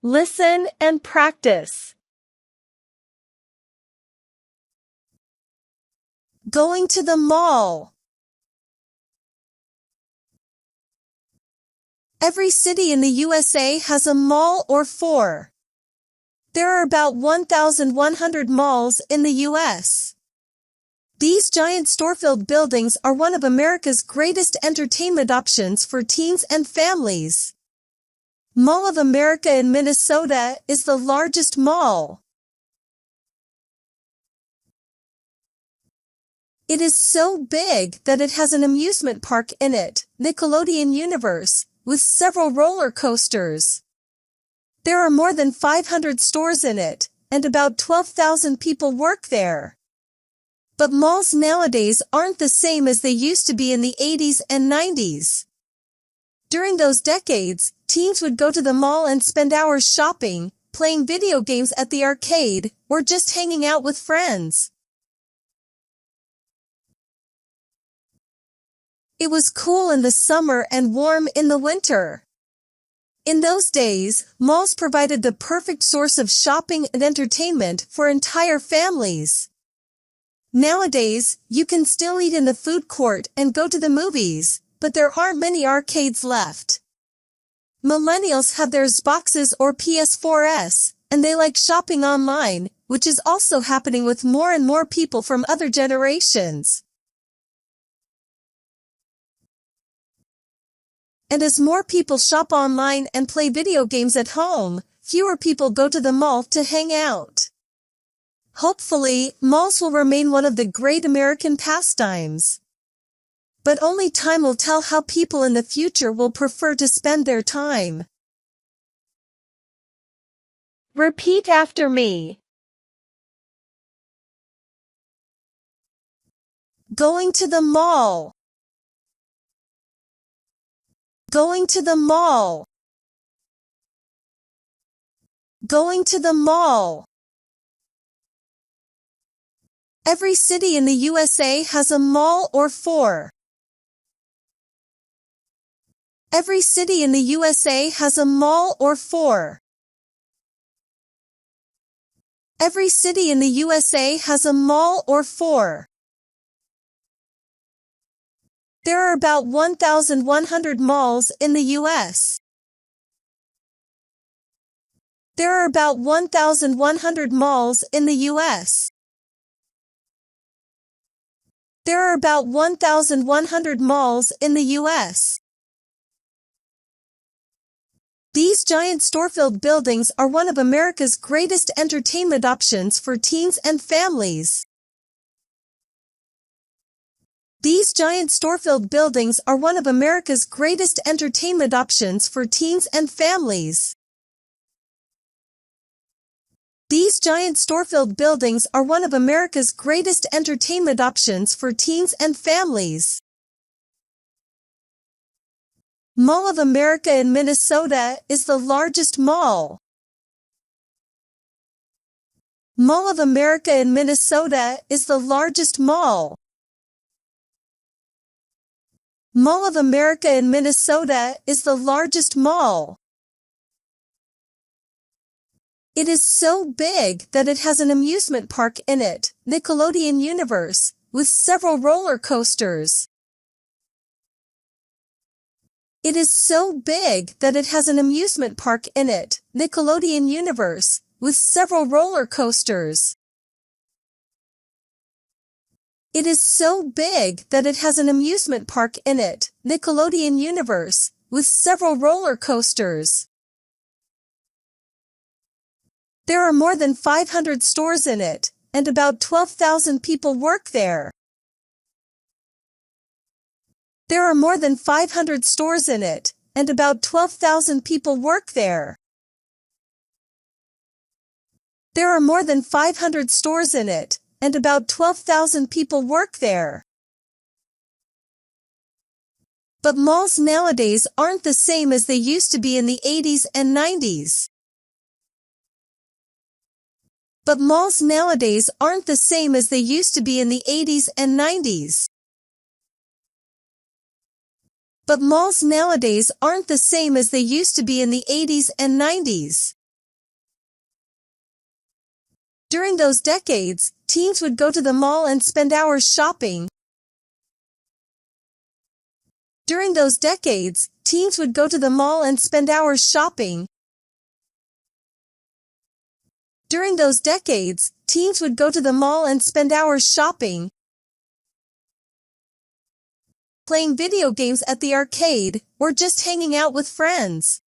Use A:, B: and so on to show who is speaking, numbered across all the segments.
A: Listen and practice. Going to the mall. Every city in the USA has a mall or four. There are about 1,100 malls in the US. These giant store-filled buildings are one of America's greatest entertainment options for teens and families. Mall of America in Minnesota is the largest mall. It is so big that it has an amusement park in it, Nickelodeon Universe, with several roller coasters. There are more than 500 stores in it, and about 12,000 people work there. But malls nowadays aren't the same as they used to be in the 80s and 90s. During those decades, teens would go to the mall and spend hours shopping, playing video games at the arcade, or just hanging out with friends. It was cool in the summer and warm in the winter. In those days, malls provided the perfect source of shopping and entertainment for entire families. Nowadays, you can still eat in the food court and go to the movies, but there aren't many arcades left. Millennials have their Xboxes or PS4s, and they like shopping online, which is also happening with more and more people from other generations. And as more people shop online and play video games at home, fewer people go to the mall to hang out. Hopefully, malls will remain one of the great American pastimes. But only time will tell how people in the future will prefer to spend their time. Repeat after me. Going to the mall. Going to the mall. Going to the mall. Every city in the USA has a mall or four. Every city in the USA has a mall or four. Every city in the USA has a mall or four. There are about 1,100 malls in the US. There are about 1,100 malls in the US. There are about 1,100 malls in the US. These giant store-filled buildings are one of America's greatest entertainment options for teens and families. These giant store-filled buildings are one of America's greatest entertainment options for teens and families. These giant store-filled buildings are one of America's greatest entertainment options for teens and families. Mall of America in Minnesota is the largest mall. Mall of America in Minnesota is the largest mall. Mall of America in Minnesota is the largest mall. It is so big that it has an amusement park in it, Nickelodeon Universe, with several roller coasters. It is so big that it has an amusement park in it, Nickelodeon Universe, with several roller coasters. It is so big that it has an amusement park in it, Nickelodeon Universe, with several roller coasters. There are more than 500 stores in it, and about 12,000 people work there. There are more than 500 stores in it, and about 12,000 people work there. There are more than 500 stores in it, and about 12,000 people work there. But malls nowadays aren't the same as they used to be in the 80s and 90s. But malls nowadays aren't the same as they used to be in the 80s and 90s. But malls nowadays aren't the same as they used to be in the 80s and 90s. During those decades, teens would go to the mall and spend hours shopping. During those decades, teens would go to the mall and spend hours shopping. During those decades, teens would go to the mall and spend hours shopping. Playing video games at the arcade, or just hanging out with friends.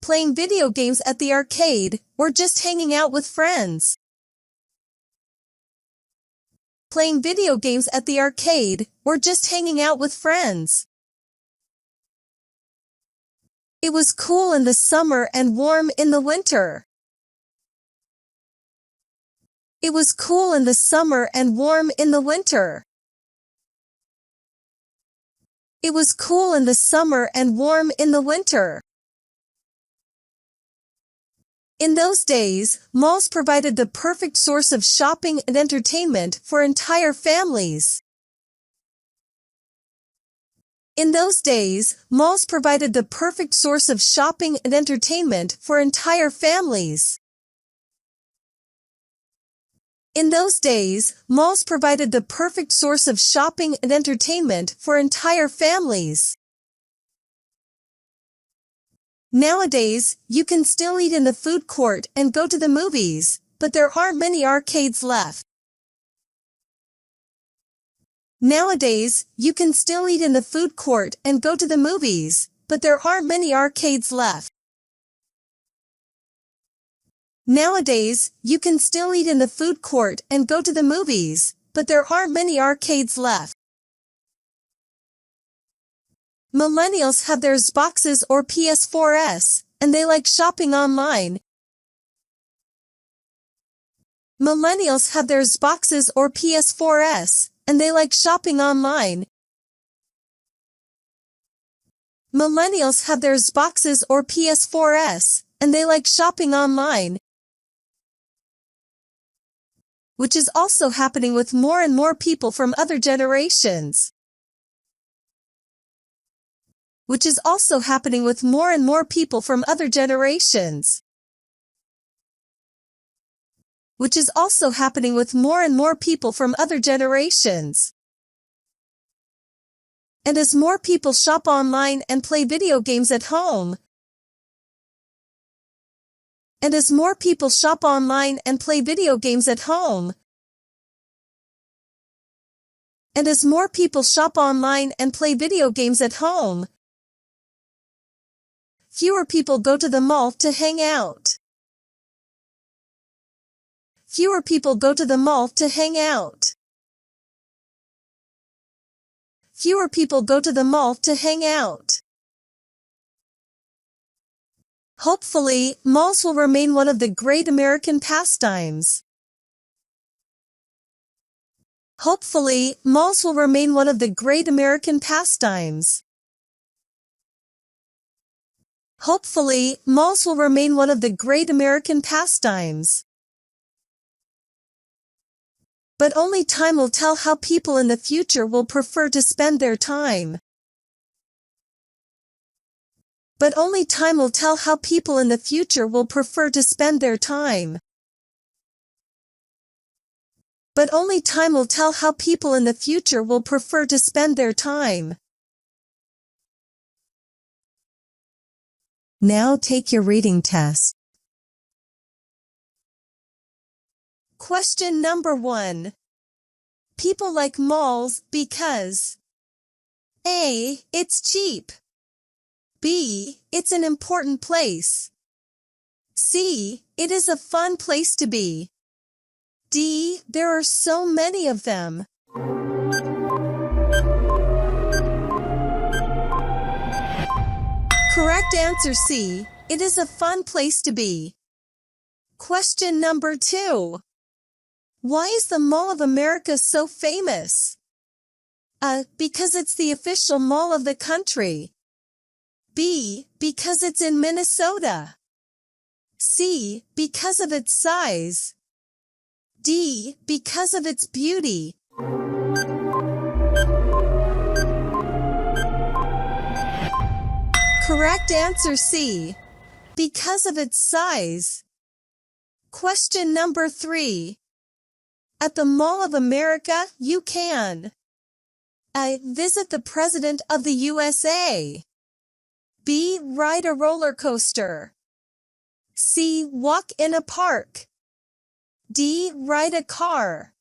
A: Playing video games at the arcade, or just hanging out with friends. Playing video games at the arcade, or just hanging out with friends. It was cool in the summer and warm in the winter. It was cool in the summer and warm in the winter. It was cool in the summer and warm in the winter. In those days, malls provided the perfect source of shopping and entertainment for entire families. In those days, malls provided the perfect source of shopping and entertainment for entire families. In those days, malls provided the perfect source of shopping and entertainment for entire families. Nowadays, you can still eat in the food court and go to the movies, but there aren't many arcades left. Nowadays, you can still eat in the food court and go to the movies, but there aren't many arcades left. Nowadays, you can still eat in the food court and go to the movies, but there aren't many arcades left. Millennials have their Xboxes or PS4s, and they like shopping online. Millennials have their Xboxes or PS4s, and they like shopping online. Millennials have their Xboxes or PS4s, and they like shopping online. Which is also happening with more and more people from other generations. Which is also happening with more and more people from other generations. Which is also happening with more and more people from other generations. And as more people shop online and play video games at home. And as more people shop online and play video games at home. And as more people shop online and play video games at home. Fewer people go to the mall to hang out. Fewer people go to the mall to hang out. Fewer people go to the mall to hang out. Hopefully, malls will remain one of the great American pastimes. Hopefully, malls will remain one of the great American pastimes. Hopefully, malls will remain one of the great American pastimes. But only time will tell how people in the future will prefer to spend their time. But only time will tell how people in the future will prefer to spend their time. But only time will tell how people in the future will prefer to spend their time. Now take your reading test. Question number 1. People like malls because A. It's cheap. B. It's an important place. C. It is a fun place to be. D. There are so many of them. Correct answer C. It is a fun place to be. Question number 2. Why is the Mall of America so famous? A. Because it's the official mall of the country. B. Because it's in Minnesota. C. Because of its size. D. Because of its beauty. Correct answer C. Because of its size. Question number 3. At the Mall of America, you can A. Visit the President of the USA. B. Ride a roller coaster. C. Walk in a park. D. Ride a car.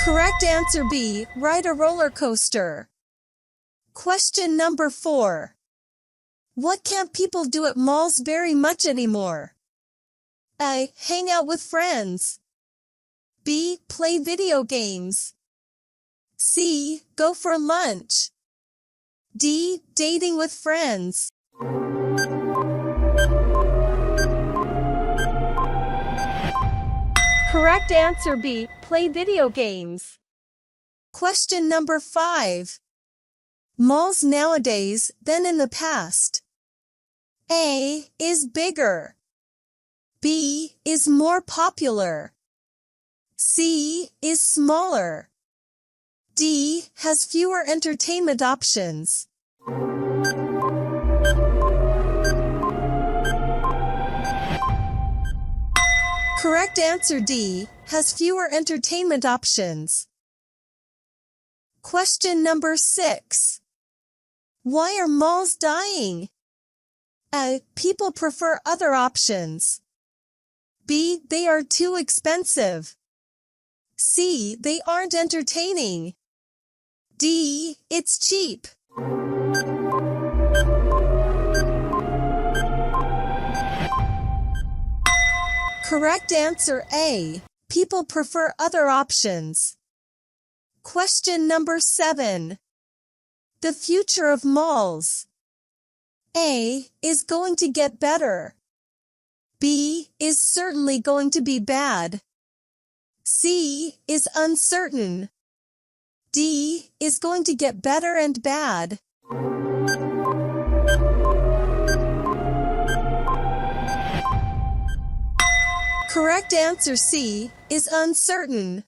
A: Correct answer B. Ride a roller coaster. Question number 4. What can't people do at malls very much anymore? A. Hang out with friends. B. Play video games. C. Go for lunch. D. Dating with friends. Correct answer B. Play video games. Question number 5. Malls nowadays than in the past. A. Is bigger. B. Is more popular. C. Is smaller. D. Has fewer entertainment options. Correct answer D. Has fewer entertainment options. Question number 6. Why are malls dying? A. People prefer other options. B. They are too expensive. C. They aren't entertaining. D. It's cheap. Correct answer A. People prefer other options. Question number 7. The future of malls. A. Is going to get better. B. Is certainly going to be bad. C. Is uncertain. D. Is going to get better and bad. Correct answer C. Is uncertain.